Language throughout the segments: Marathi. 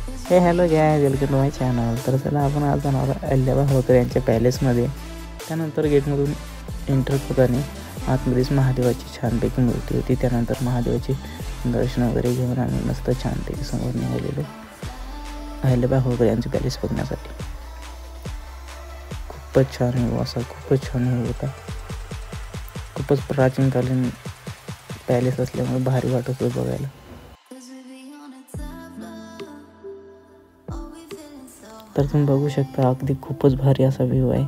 हे hello guy, welcome to my channel. तर चला आपण आज जाणार अहिल्याबाई होळकर यांच्या पॅलेसमध्ये. त्यानंतर गेटमधून एंटर करताना आतमध्येच महादेवाची छानपैकी मूर्ती होती. त्यानंतर महादेवाचे दर्शन वगैरे घेऊन आम्ही मस्त छानपैकी समोर निघालेलो अहिल्याबाई होळकर यांचे पॅलेस बघण्यासाठी. खूपच छान व्ह्यू, असा खूपच छान व्ह्यू होता. खूपच प्राचीनकालीन पॅलेस असल्यामुळे भारी वाटत होतं बघायला. तर तुम्ही बघू शकता अगदी खूपच भारी असा व्ह्यू आहे.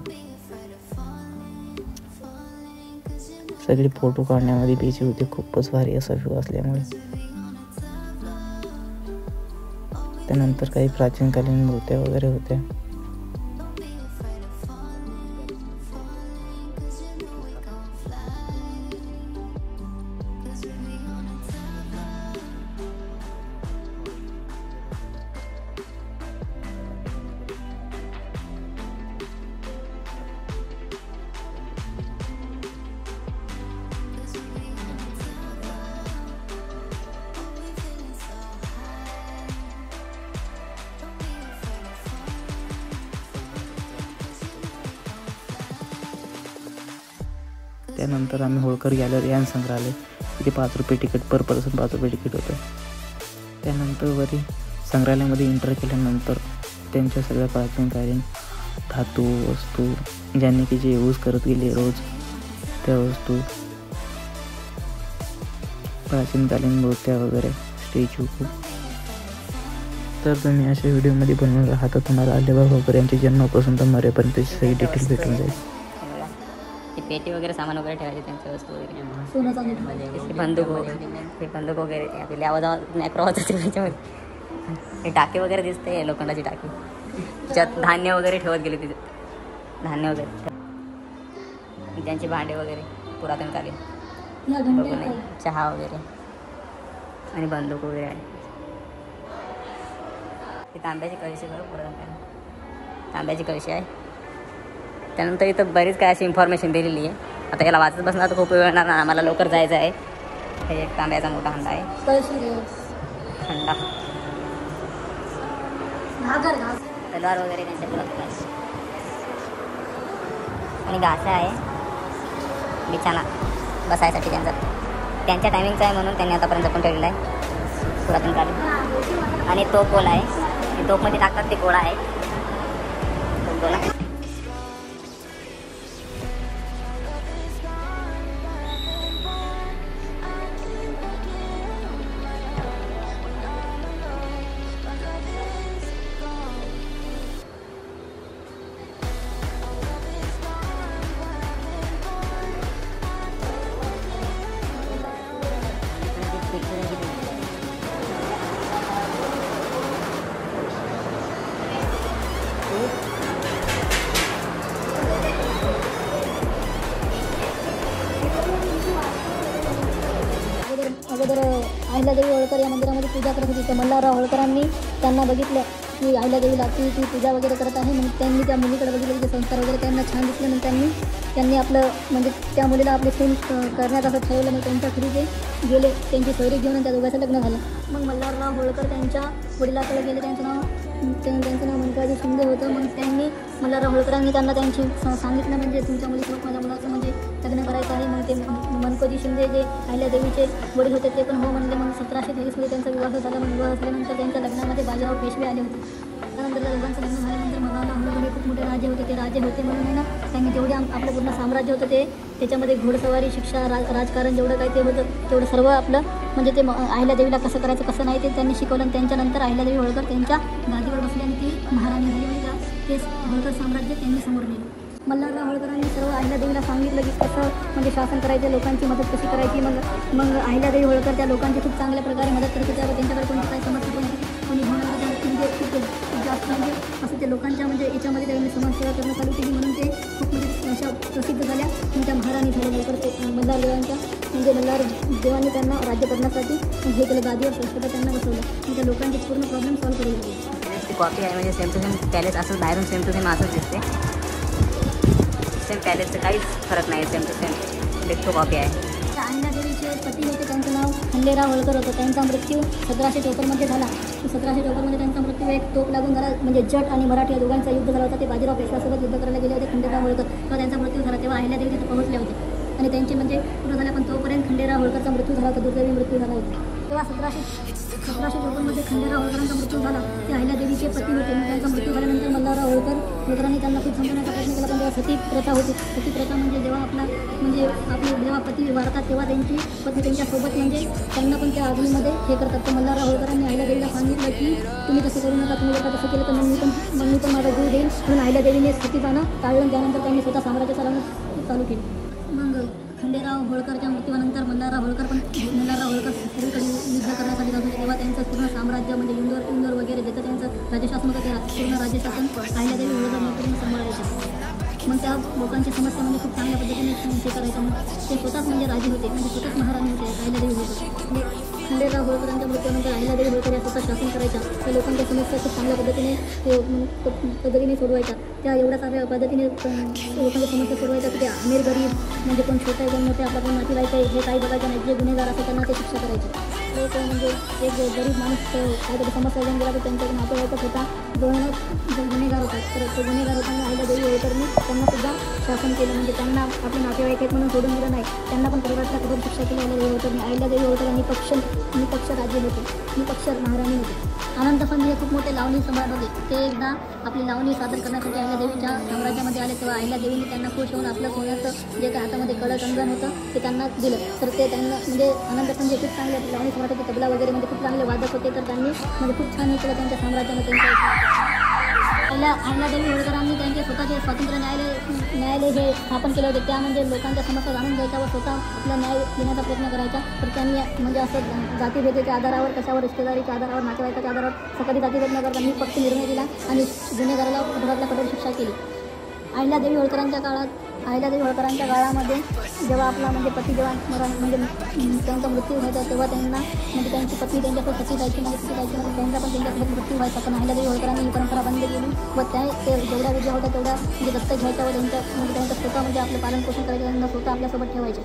सगळे फोटो काढण्यामध्ये बिझी होते. खूपच भारी असा व्ह्यू असल्यामुळे. त्यानंतर काही प्राचीनकालीन मूर्त्या वगैरे होत्या. त्यानंतर आम्ही होळकर गॅलरी आणि संग्रहालय, इथे 5 रुपये तिकीट, पर पर्सन 5 रुपये तिकीट होतं. त्यानंतर वरी संग्रहालयामध्ये एंटर केल्यानंतर त्यांच्या सगळ्या प्राचीनकालीन धातू वस्तू, ज्यांनी की जे यूज करत गेले रोज, त्या वस्तू, प्राचीनकालीन मूर्त्या वगैरे, स्टॅच्यू. तर तुम्ही अशा व्हिडिओमध्ये बनवून राहता, तुम्हाला अहिल्याबाई होळकर यांचे जन्मापासून तर मरेपर्यंत सगळी डिटेल भेटून जाईल. पेटी वगैरे सामान वगैरे ठेवायचे, त्यांच्या वस्तू वगैरे, बंदूक वगैरे आपले आवाज मॅक्रो होतं त्याच्यामध्ये. हे टाके वगैरे दिसते, लोखंडाची टाकी, ज्यात धान्य वगैरे ठेवत गेले तिथे, धान्य वगैरे, त्यांचे भांडे वगैरे पुरातनकालीन बघून नाही, चहा वगैरे आणि बंदूक वगैरे आहे. ही तांब्याची कळशी, बरोबर पुरातनकालीन तांब्याची कळशी आहे. त्यानंतर इथं बरीच काय अशी इन्फॉर्मेशन दिलेली आहे. आता याला वाचत बसणार तर खूप वेळ येणार ना, आम्हाला लवकर जायचं आहे. हे एक तांब्याचा मोठा हंडा आहे, हंडा, तलवार वगैरे त्यांच्या पुरातन, आणि घासा आहे, बिछाना बसायसाठी त्यांच्या टायमिंगचा आहे म्हणून त्यांनी आतापर्यंत जपून ठेवलेला आहे पुरातन काळी. आणि तोप गोळा आहे, तोपमध्ये टाकतात ते गोळा आहे, तोप गोळा. अगोदर अहिल्यादेवी होळकर या मंदिरामध्ये पूजा करत होती. तर मल्हारराव होळकरांनी त्यांना बघितलं की अहिल्यादेवीला ती पूजा वगैरे करत आहे. मग त्यांनी त्या मुलीकडे बघितलं, तिचे संस्कार वगैरे त्यांना छान दिसले. मग त्यांनी आपलं म्हणजे त्या मुलीला आपले खून करण्यात असं ठरवलं. मग त्यांच्या घरी ते गेले, त्यांची सोयरी घेऊन त्या दोघांचं लग्न झालं. मग मल्हारराव होळकर त्यांच्या वडिलाकडे गेले. त्यांचं नाव मनकाजी शिंदे होतं. मग त्यांनी मल्हारराव होळकरांनी त्यांना त्यांची सांगितलं, म्हणजे तुमच्या मुलीसोबत माझ्या मुलाचं म्हणजे लग्न करायचं आहे. मग ते मनकोजी शिंदे जे अहिल्यादेवीचे वडील होते ते पण हो म्हणले. मग 1723मध्ये त्यांचा विवाह झाला. मग विवाह झाल्यानंतर त्यांच्या लग्नामध्ये बाजीराव पेशवे आले होते. त्यानंतर त्या दोघांचं लग्न झाल्यानंतर मल्हारराव होळकर हे खूप मोठे राजे होते. ते राजे होते म्हणून आहे ना, त्यांनी जेवढे आपलं पूर्ण साम्राज्य होतं ते त्याच्यामध्ये घोडसवारी, शिक्षा, राजकारण जेवढं काही ते होतं तेवढं सर्व आपलं म्हणजे ते अहिल्यादेवीला कसं करायचं कसं नाही ते त्यांनी शिकवलं. आणि त्याच्यानंतर अहिल्यादेवी होळकर त्यांच्या गादीवर बसली आणि ती महाराणी झाली. म्हणजे ते होळकर साम्राज्य त्यांनी समोर नेलं. मल्हारराव होळकरांनी सर्व अहिल्यादेवीला सांगितलं की कसं म्हणजे शासन करायचं, लोकांची मदत कशी करायची. मग अहिल्यादेवी होळकर त्या लोकांची खूप चांगल्या प्रकारे मदत करत होत्या. त्यांच्याकडे कोणती काही समस्या कोणी म्हणजे खूप जास्त म्हणजे असं ते लोकांच्या म्हणजे याच्यामध्ये त्यांनी समाजसेवा करणं चालू केली. म्हणून ते खूप म्हणजे अशा प्रसिद्ध झाल्या. त्या महाराणी झाल्या होळकर ते मल्हारदेवांच्या, म्हणजे मल्हारदेवांनी त्यांना राज्य करण्यासाठी हे केलं, गादीवर स्वतः त्यांना बसवलं. आणि त्या लोकांचे पूर्ण प्रॉब्लेम सॉल्व्ह करून दिले. कॉपी आहे, म्हणजे सेम टू सेम पॅलेस असं बाहेरून सेम टू सेम असंच दिसते. सेम पॅलेसचं काहीच फरक नाही, same to same ditto copy आहे. अहिल्यादेवी देवीचे पती होते, त्यांचं नाव खंडेराव होळकर होतं. त्यांचा मृत्यू 1754मध्ये झाला. 1754मध्ये त्यांचा मृत्यू एक तोफ लागून झाला. म्हणजे जट आणि मराठी या दोघांचा युद्ध झाला होता. ते बाजीराव पेशव्यासोबत युद्ध करायला गेले होते. खंडेराव होळकर तेव्हा त्यांचा मृत्यू झाला. तेव्हा अहिल्यादेवी तिथे पोहोचले होते आणि त्यांचे म्हणजे पूर्ण झाले. पण तोपर्यंत खंडेराव होळकरचा मृत्यू झाला होता, दुर्दैवी मृत्यू झाला होता. तेव्हा 1754मध्ये खंडेराव होळकरांचा मृत्यू झाला. ते अहिल्यादेवीचे पती होते. मग त्यांचा मृत्यू झाल्यानंतर मल्हारराव होळकरांनी त्यांना खूप समजवण्याचा प्रयत्न केला. पण जेव्हा सती प्रथा होती, सती प्रथा म्हणजे जेव्हा आपले जेव्हा पती वारतात तेव्हा त्यांची पत्नी त्यांच्यासोबत म्हणजे त्यांना पण त्या अग्नीमध्ये हे करतात. तर मल्हारराव होळकरांनी अहिल्यादेवीला सांगितलं की तुम्ही तसं करू नका, तुम्ही जर तसं केलं तर मग मी पण माझा जीव देईन. म्हणून अहिल्यादेवीने सती जाणं टाळलं. त्यानंतर त्यांनी स्वतः साम्राज्य चालवणं चालू केलं. मग खंडेराव होळकरच्या मृत्यूनंतर मल्हारराव होळकर सगळीकडे युद्ध करण्यासाठी जात होते. तेव्हा त्यांचं पूर्ण साम्राज्य म्हणजे इंदोर वगैरे ज्याचं त्यांचं राज्यशासन होतं, ते पूर्ण राज्यशासन अहिल्यादेवी होळकर नोकरीने सांभाळायचे. मग त्या लोकांची समस्या म्हणजे खूप चांगल्या पद्धतीने हे करायचं. मग ते स्वतःच म्हणजे राजे होते, म्हणजे स्वतःच महाराणी होते अहिल्यादेवी होळकर. म्हणजे खंडेराव होळकरांच्या मृत्यूनंतर अहिल्यादेवी होळकर या स्वतः शासन करायच्या. त्या लोकांच्या समस्या खूप चांगल्या पद्धतीने सोडवायच्या. त्या एवढ्या साऱ्या पद्धतीने लोकांच्या समस्या सोडवायच्या की ते अमीर गरीब म्हणजे कोण छोटे कोण मोठे आपला कोण नातेवाईक आहे हे काही बघायचं नाही. जे गुन्हेगार असतात त्यांना ते शिक्षा करायचे. तो म्हणजे एक गरीब माणूस काहीतरी समस्या घेऊन गेला तर त्यांच्या नातेवाईकच होता, जो गुन्हेगार होता. तर तो गुन्हेगार होताना अहिल्यादेवी होळकरनी त्यांना सुद्धा शासन केलं. म्हणजे त्यांना आपले नातेवाईक आहेत म्हणून सोडून दिलं नाही, त्यांना पण परिवाराला कठोर शिक्षा केली अहिल्यादेवी होळकरनी. अहिल्यादेवी होळकर निपक्ष राज्य होते, निपक्ष महाराणी होते. आनंदफंद हे खूप मोठे लावणी सम्राट होते. ते एकदा आपली लावणी सादर करण्यासाठी अहिल्यादेवीच्या साम्राज्यामध्ये आले. तेव्हा अहिल्यादेवीने त्यांना खुश होऊन आपलं सोन्याचं जे काय हातामध्ये कंगन होतं ते त्यांना दिलं. तर ते त्यांना म्हणजे आनंदफंद हे खूप चांगले लावणी सम्राट होते. तबला वगैरे म्हणजे खूप चांगले वादक होते. तर त्यांनी म्हणजे खूप छान हे केलं त्यांच्या साम्राज्यामध्ये. अहिल्यादेवी होळकरांनी त्यांचे स्वतःचे स्वातंत्र्य न्यायालय हे स्थापन केले होते. त्या म्हणजे लोकांच्या समस्या जाणून घ्यायच्या व स्वतः आपला न्याय देण्याचा प्रयत्न करायचा. तर त्यांनी म्हणजे असं जातीभेदाच्या आधारावर, कशावर रिश्तेदारीच्या आधारावर, नातेवाईकाच्या आधारावर सकाळी जातीभेद न करता पक्ष निर्णय दिला आणि गुन्हेगाराला कठोर शिक्षा केली. अहिल्यादेवी होळकरांच्या काळामध्ये जेव्हा आपला म्हणजे पती जेव्हा म्हणजे त्यांचा मृत्यू व्हायचा तेव्हा त्यांना म्हणजे त्यांची पत्नी त्यांच्यासोबत सती जायची म्हणजे त्यांचा पण त्यांच्यासोबत मृत्यू व्हायचा. पण अहिल्यादेवी होळकरांनी ही परंपरा बंद केली व ते जेवढ्या विद्या होत्या तेवढ्या म्हणजे दत्तक घ्यायच्या व त्यांचं स्वतः म्हणजे आपलं पालनपोषण करायचं, त्यांना स्वतः आपल्यासोबत ठेवायचे.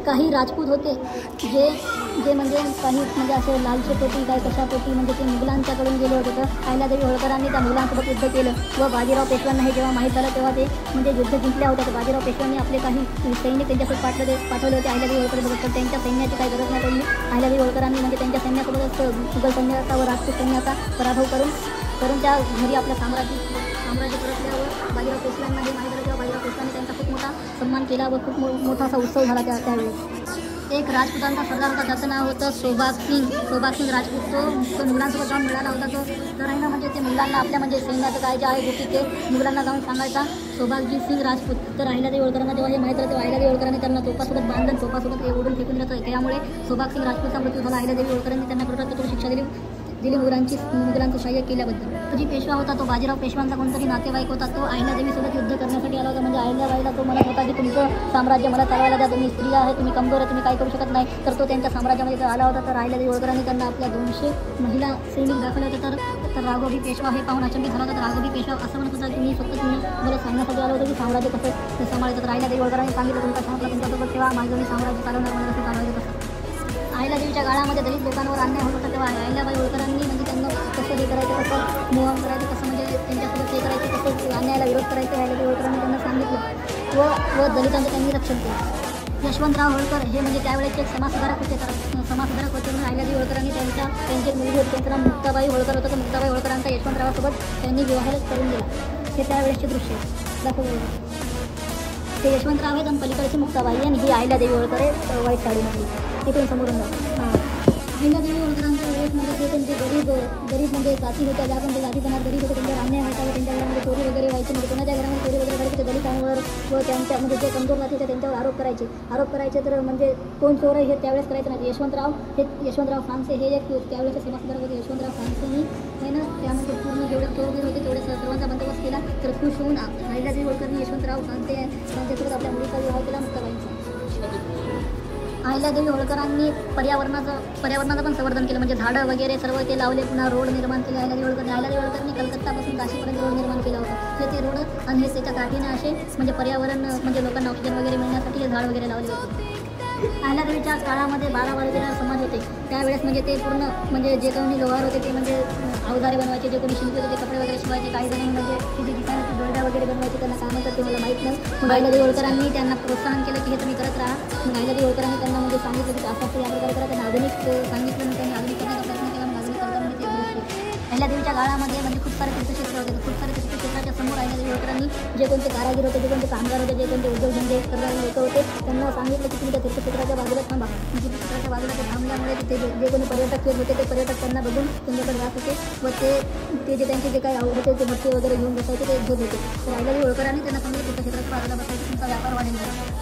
काही राजपूत होते जे म्हणजे काही म्हणजे असे लालचेपोटी काय कशापोटी म्हणजे ते मुघलांच्याकडून गेले होते. तर अहिल्यादेवी होळकरांनी त्या मुघलांसोबत युद्ध केलं व बाजीराव पेशव्यांना हे जेव्हा माहीत झालं तेव्हा ते म्हणजे युद्ध जिंकल्या होत्या. तर बाजीराव पेशव्यांनी आपले काही सैनिक त्यांच्यासोबत पाठवले होते अहिल्यादेवी होळकरसोबत. तर त्यांच्या सैन्याची काही गरज नाही पडली. अहिल्यादेवी होळकरांनी म्हणजे त्यांच्या सैन्यासोबतच मुघल सैन्याचा व राजपूत सैन्याचा पराभव करून त्या घरी आपल्या साम्राज्य परतल्यावर बाजीराव पेशव्यांना हे माहीत झालं. तेव्हा बाजीराव पेशव्यांनी त्यांचा खूप मोठा सन्मान केला व खूप मोठा असा उत्सव झाला त्यावेळेस. एक राजपुतांचा सरदार होता, त्याचं नाव होतं सोबाग सिंग राजपूत. तो मुलांसोबत जाऊन मिळाला होता. तो तर आहे ना म्हणजे ते मुलांना आपल्या म्हणजे सैन्याचं काय जे आहे गोष्टी ते मुलांना जाऊन सांगायचा सोबागजी सिंग राजपूत. तर अहिल्यादेवी होळकरांना जेव्हा हे माहीत झालं तेव्हा अहिल्यादेवी होळकरांनी त्यांना तोपासोबत बांधून तोपासोबत ओढून फेकून दिलं. त्यामुळे सोबाग सिंग राजपूतचा मृत्यू झाला. अहिल्यादेवी होळकरांनी त्यांना कठोर शिक्षा दिली मुघलांचं सहाय्य केल्याबद्दल. तो जी पेशवा होता तो बाजीराव पेशव्यांचा कोणतरी नातेवाईक होता. तो अहिल्यादेवीसोबत युद्ध करण्यासाठी आला होता. म्हणजे अहिल्याबाईला तो म्हणत होता की तुमचं साम्राज्य मला चालवायला द्या, तुम्ही स्त्री आहे, तुम्ही कमजोर आहे, तुम्ही काही करू शकत नाही. तर तो त्यांच्या साम्राज्यामध्ये आला होता. तर अहिल्यादेवी होळकरांनी त्यांना आपल्या 200 महिला सैनिक दाखवले होते. तर राघोजी पेशवा हे पाहून अचंबित झाला होता. तर राघोजी पेशवा असं म्हणत होता की मी फक्त मला सांगण्यासाठी आलं होतं की साम्राज्य कसं सांभाळायचं. तर अहिल्यादेवी होळकरांनी सांगितलं तुमचा सांगितलं तुमच्यासोबत तेव्हा माझं मी साम्राज्य चालवणार, मला कसं चालवायचं कसं. अहिल्यादेवीच्या काळामध्ये दलित लोकांवर अन्याय होत होता. तेव्हा अहिल्याबाई होळकरांनी म्हणजे त्यांना कसं हे करायचं, कसं मोहन करायचं, कसं म्हणजे त्यांच्यासोबत हे करायचं, कसं अन्यायाला विरोध करायचं अहिल्यादेवी होळकरांनी त्यांना सांगितलं व दलितांचं त्यांनी रक्षण केलं. यशवंतराव होळकर हे म्हणजे त्यावेळेचे एक समाजसुधारक होते. म्हणून अहिल्यादेवी होळकरांनी त्यांची मुलगी होती, त्यांचं नाव मुक्ताबाई होळकर होतं. तर मुक्ताबाई होळकरांचा यशवंतरावासोबत त्यांनी विवाह करून दिला. हे त्यावेळेसचे दृश्य दाखवलं. ते यशवंतराव आहेत आणि पलीकडची मुक्ताबाई आणि ही अहिल्यादेवी होळकर आहे व्हाईट साडीमध्ये. तिथून समोरून अहिल्यादेवी होळकरांच्या वेळेस म्हणजे ते त्यांचे गरीब म्हणजे जाती होत्या, ज्या पण ते जातीपणात गरीब होते, त्यांच्यावर अन्याय व्हायचा व त्यांच्या घरामध्ये चोरी वगैरे व्हायची. म्हणजे कोणाच्या घरामध्ये चोरी वगैरे करायची ते दलितांवर व त्यांच्या म्हणजे जे कमजोर जाती होते त्यांच्यावर आरोप करायचे. तर म्हणजे कोण चोर आहे हे त्यावेळेस करायचं नाही. यशवंतराव फांसे हे एक त्यावेळेचे समाजसुधारक होते. यशवंतराव फांसेनी आहे ना त्यामध्ये पूर्ण जेवढे चोर होते तेवढे सर्वांचा बंदोबस्त केला. तर खुश होऊन अहिल्यादेवी होळकरांनी यशवंतराव फांसेसोबत आपल्या मुलीचा विवाह केला मुक्ताबाईंचा. अहिल्यादेवी होळकरांनी पर्यावरणाचं पण संवर्धन केलं. म्हणजे झाडं वगैरे सर्व ते लावले. पुन्हा रोड निर्माण केले अहिल्यादेवी होळकरांनी कलकत्तापासून काशीपर्यंत रोड निर्माण केला होता. ते रोड आणि हे त्याच्या काठीने असे म्हणजे पर्यावरण म्हणजे लोकांना ऑक्सिजन वगैरे मिळण्यासाठी हे झाड वगैरे लावले होते. अहिल्यादेवीच्या काळामध्ये 12 वाजलेला समाज होते त्यावेळेस म्हणजे ते पूर्ण म्हणजे जे कोणी लोहार होते ते म्हणजे अवजारे बनवायचे, जे कोणी शिल्पी होते ते कपडे वगैरे शिवायचे, काही जण म्हणजे तिथे ठिकाणी जोड्या वगैरे बनवायचे, त्यांना काय म्हणतात ते मला माहीत नाही. मग अहिल्यादेवी होळकरांनी त्यांना प्रोत्साहन केलं की हे तुम्ही करत राहा. मग अहिल्यादेवी होळकरांनी त्यांना म्हणजे सांगितलं की असं या प्रकारे करा. त्यांना आधुनिक सांगितलं आणि त्यांनी आधुनिक करण्याचा प्रयत्न केला. मग आधुनिक करताना ते दुरुस्त अहिल्यादेवीच्या काळामध्ये म्हणजे खूप सारे तीर्थक्षेत्र होते. खूप सारे तीर्थक्षेत्राच्या समोर अहिल्यादेवी होळकरांनी जे कोणते कारागीर होते, जे कोणते कामगार होते, जे कोणते उद्योगधंदे करणारे लोक होते त्यांना सांगितलं की तुम्ही त्या तीर्थक्षेत्राच्या बाजूला थांबा. तीर्थक्षेत्राच्या बाजूला ते थांबल्यामुळे तिथे जे कोणी पर्यटक येत होते ते पर्यटक त्यांना बघून त्यांच्याकडे जात होते व ते जे त्यांचे जे काही आवड होते ते भट्टी वगैरे घेऊन बसायचे ते घेत होते. तर अहिल्यादेवी होळकरांनी त्यांना सांगितलं तीर्थक्षेत्राच्या बाजूला बसायचं, तुमचा व्यापार वाढेल.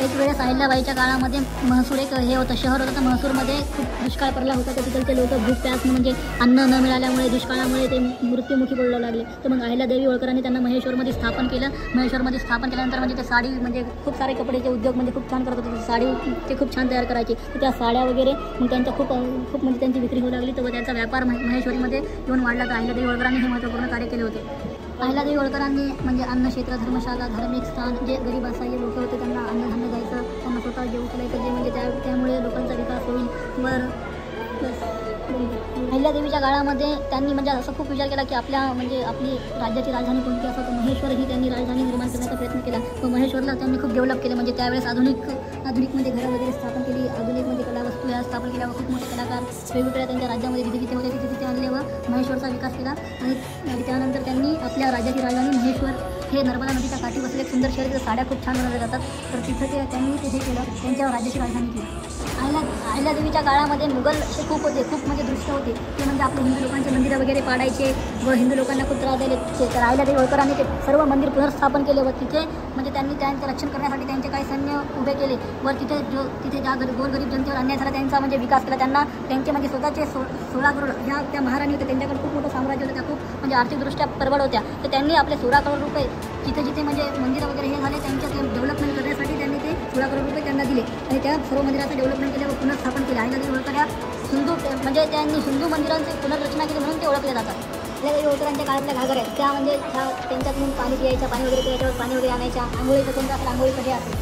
एक वेळेस अहिल्याबाईच्या काळामध्ये महसूर एक हे होतं, शहर होतं. तर महसूरमध्ये खूप दुष्काळ पडला होता. तर तिथलचे लोक भूक प्यास म्हणजे अन्न न मिळाल्यामुळे दुष्काळामुळे ते मृत्युमुखी पडू लागले. तर मग अहिल्यादेवी होळकरांनी त्यांना महेश्वरमध्ये स्थापन केलं. महेश्वरमध्ये स्थापन केल्यानंतर म्हणजे ते साडी म्हणजे खूप सारे कपड्याचे उद्योग म्हणजे खूप छान करत होते. साडी ते खूप छान तयार करायचे. तर त्या साड्या वगैरे मग त्यांच्या खूप म्हणजे त्यांची विक्री होऊ लागली. तर त्यांचा व्यापार महेश्वरीमध्ये येऊन वाढला. तर अहिल्यादेवी होळकरांनी हे महत्त्वपूर्ण कार्य केले होते. अहिल्यादेवी होळकरांनी म्हणजे अन्नक्षेत्र, धर्मशाला, धार्मिक स्थान, जे गरीब असाई लोक होते त्यांना अन्नधान्य द्यायचं, त्यांना स्वतः जेवू केलायचं, जे म्हणजे त्यामुळे लोकांचा विकास होईल. वर अहिल्यादेवीच्या काळामध्ये त्यांनी म्हणजे असं खूप विचार केला की आपल्या म्हणजे आपली राज्याची राजधानी कोणती असं, तर महेश्वर ही त्यांनी राजधानी निर्माण करण्याचा प्रयत्न केला. व महेश्वरला त्यांनी खूप डेव्हलप केलं. म्हणजे त्यावेळेस आधुनिकमध्ये घरं वगैरे स्थापन केली, आधुनिकमध्ये कलावस्तू या स्थापन केल्या व खूप मोठे कलाकार वेगवेगळ्या त्यांच्या राज्यामध्ये जिथे होते तिथे आणले व महेश्वरचा विकास केला. आणि त्यानंतर त्यांनी आपल्या राज्याची राजधानी महेश्वर हे नर्मदा नदीच्या काठी बसले एक सुंदर शहर, तिथं साड्या खूप छान बनवल्या जातात. तर तिथं त्यांनी ते हे केलं, त्यांच्या राज्याची राजधानी केली. अहिल्यादेवीच्या काळामध्ये मुघल असे खूप होते, खूप म्हणजे दृष्ट होते. ते म्हणजे आपले हिंदू लोकांचे मंदिरं वगैरे पाडायचे व हिंदू लोकांना खूप त्रास द्यायचे. तर अहिल्यादेवी होळकरांनी ते सर्व मंदिर पुनर्स्थापन केले व तिथे म्हणजे त्यांनी त्यांचं रक्षण करण्यासाठी त्यांचे काही सैन्य उभे केले व तिथे ज्या गोरगरीब जनतेवर अन्याय झाला त्यांचा म्हणजे विकास केला. त्यांना त्यांचे म्हणजे स्वतःचे 16 करोड ह्या त्या महाराणी होत्या, त्यांच्याकडे खूप मोठं साम्राज्य होतं, त्या खूप म्हणजे आर्थिकदृष्ट्या परवड होत्या. तर त्यांनी आपले 16 करोड रुपये जिथे म्हणजे मंदिरं वगैरे हे झाले त्यांच्या डेव्हलपमेंट करण्यासाठी त्यांनी ते 16 करोड रुपये त्यांना दिले आणि त्या सर्व मंदिराचं डेव्हलपमेंट केलं व पुनर्स्थापन केलं. अहिल्यादेवी होळकर या हिंदू म्हणजे त्यांनी हिंदू मंदिरांची पुनर्रचना केली म्हणून ते ओळखले जातात. अहिल्यादेवी होळकरांच्या काळातल्या घागर आहेत त्या म्हणजे त्यांच्यातून पाणी प्यायच्या, पाणी वगैरे प्यायच्यावर पाणी वगैरे आणायच्या, आंघोळीचं कोणतं असेल आंघोळीचं हे असेल,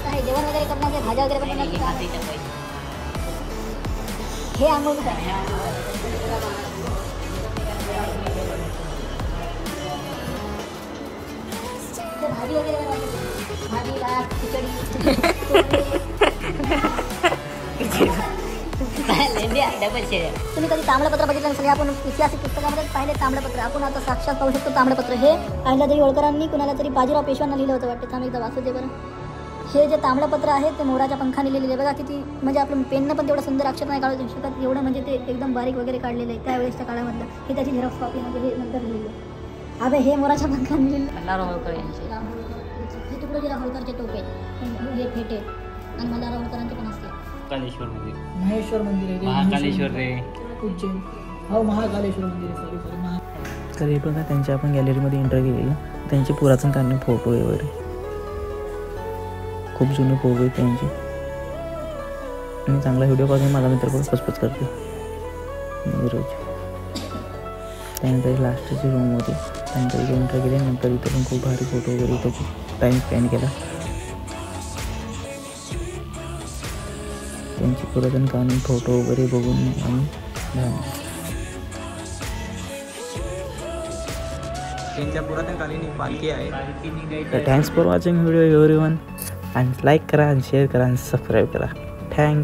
काय जेवण वगैरे करण्याचे, भाज्या वगैरे बनवण्याचे हे आंघोळ भाजी वगैरे बनवायची, भाजी भात खिचडी. तुम्ही कधी ताम्रपत्र बघितलं नसेल, आपण ऐतिहासिक पुस्तकामध्ये पाहिले ताम्रपत्र, आपण आता साक्षात पाहू शकतो ताम्रपत्र. हे अहिल्यादेवी होळकरांनी कुणाला तरी बाजीराव पेशव्यांना लिहिलं होतं वाटतं. थांब एकदा वाचू दे बरं. हे जे ताम्रपत्र आहे ते मोराच्या पंखाने लिहिलेले बघा, किती म्हणजे आपलं पेननं पण तेवढं सुंदर अक्षर नाही काढू शकत, एवढं म्हणजे ते एकदम बारीक वगैरे काढलेलं आहे त्यावेळेसच्या काळामधलं. हे त्याची झेरॉक्स कॉपी म्हणजे हे नंतर लिहिलेलं. अबे हे मोराच्या पंखाने लिहिलेलं. मल्हारराव होळकर यांचे हे तुकडोजीराव होळकरचे टोपे, हे फेटे आणि मल्हारराव होळकरांचे पण असते. कालेश्वर मंदिर, महेश्वर मंदिर आहे, महाकालेश्वर रे, उज्जैन, हो महाकालेश्वर मंदिर आहे. सॉरी. तर हे बघा त्यांच्या आपण गॅलरीमध्ये एंटर केलेलं, त्यांचे पुरातन कालीन फोटो आहे वगैरे, खूप जुने फोटो आहेत त्यांचे. आणि चांगला व्हिडिओ पाहून माझा मित्र पण पचपच करते रोज. त्यानंतर लास्टची रूम होती, त्यानंतर इथे एंटर केले. नंतर इथं पण खूप भारी फोटो वगैरे इथं टाईम स्पेंड केला. त्यांची पुरातन कालीन फोटो वगैरे बघून आम्ही त्यांच्या पुरातन कालीन पालखी आहे. Thanks for watching video everyone. आणि लाईक करा आणि शेअर करा आणि सबस्क्राईब करा. थँक्स.